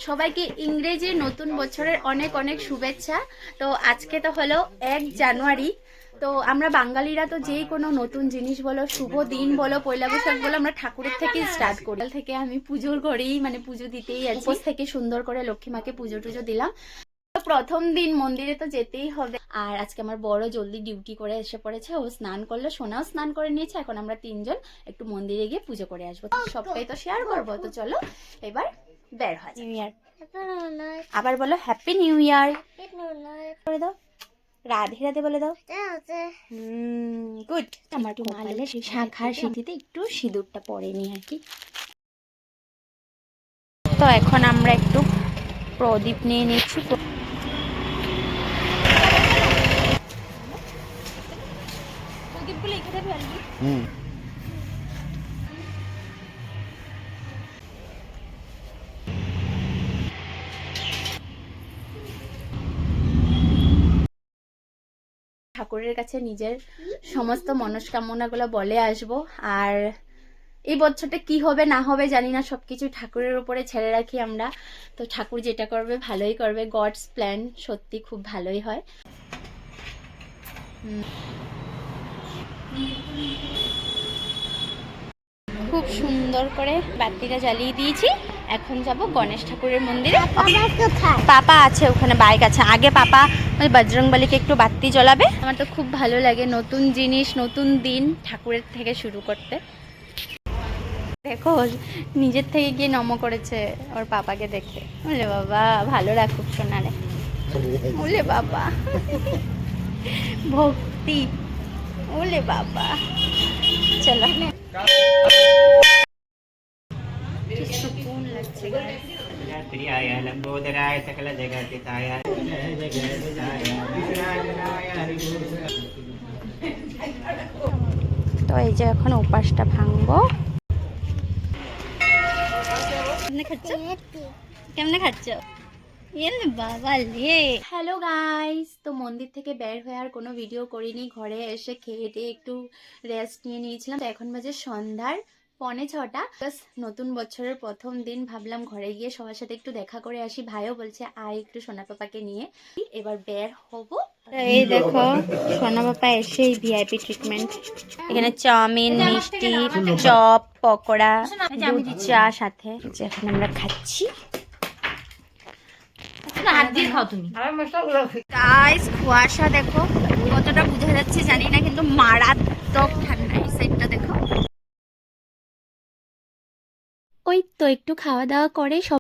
সবাইকে ইংরেজি নতুন বছরের অনেক অনেক শুভেচ্ছা। তো আজকে তো হলো 1 জানুয়ারি। তো আমরা বাঙালিরা তো যেই কোনো নতুন জিনিস বলো, শুভ দিন বলো, পয়লা বৈশাখ বলো, আমরা ঠাকুরের থেকেই স্টার্ট করি। কাল থেকে আমি পুজোর ঘরেই মানে পুজো দিতেই আছি। উপোস থেকে সুন্দর করে লক্ষ্মী মাকে পুজো টুজো দিলাম। প্রথম দিন মন্দিরে তো যেতেই হবে। আর আজকে আমার বড় জলদি ডিউটি করে এসে পড়েছে, ও স্নান করলো, সোনাও স্নান করে নিয়েছে। এখন আমরা তিনজন একটু মন্দিরে গিয়ে পুজো করে আসবো। সবটাই তো শেয়ার করবো। তো চলো এবার বের হয়। নিউ ইয়ার আবার বলো, হ্যাপি নিউ ইয়ার করে দাও, রাধে রাধে বলে দাও। গুড। আমার কপালে শাখার সিঁথিতে একটু সিঁদুরটা পড়েনি আর কি। তো এখন আমরা একটু প্রদীপ নিয়ে নিচ্ছি। প্রদীপগুলো এখানে ফেলবি। ঠাকুরের কাছে নিজের সমস্ত মনস্কামনাগুলো বলে আসবো। আর এই বছরটা কি হবে না হবে জানি না, সবকিছু ঠাকুরের উপরে ছেড়ে রাখি আমরা। তো ঠাকুর যেটা করবে ভালোই করবে। গডস প্ল্যান সত্যি খুব ভালোই হয়। খুব সুন্দর করে বাতিটা জ্বালিয়ে দিয়েছি। এখন যাব গণেশ ঠাকুরের মন্দিরে। পাপা আছে ওখানে, বাইক আছে। আগে পাপা ওই বজরংবলীকে একটু বাতি জ্বলাবে। আমার তো খুব ভালো লাগে নতুন জিনিস, নতুন দিন ঠাকুরের থেকে শুরু করতে। দেখো নিজের থেকে গিয়ে নম করেছে ওর পাপাকে দেখে। বলে বাবা ভালো রাখুক সোনারে, বলে বাবা ভক্তি, বলে বাবা। চলো কি সুকুন লাগছে। प्रियाय लंबोदराय सकल जगतिताय তো এই যে এখন উপাসটা ভাঙবো। কেমনে খাচ্ছ? বাবা লে। হ্যালো গাইস, তো মন্দির থেকে বের হয়ে আর কোনো ভিডিও করিনি। ঘরে এসে খেয়ে টেয়ে একটু রেস্ট নিয়ে নিয়েছিলাম। তো এখন বাজে সন্ধ্যার 6:45। নতুন বছরের প্রথম দিন, ভাবলাম ঘরে গিয়ে সবার সাথে একটু দেখা করে আসি। ভাইও বলছে আয় একটু সোনা পাপাকে নিয়ে। এবার বের হব। এই দেখো সোনা পাপা এসে ভিআইপি ট্রিটমেন্ট। এখানে চাউমিন, মিষ্টি, চপ, পকোড়া, দুধ চা সাথে। এখন আমরা খাচ্ছি। হাত দিয়ে খাও তুমি। গাইস কুয়াশা দেখো কতটা বোঝা যাচ্ছে জানি না, কিন্তু মারাত্মক ঠান্ডা। এই সাইডটা দেখো। ওই তো একটু খাওয়া দাওয়া করে সব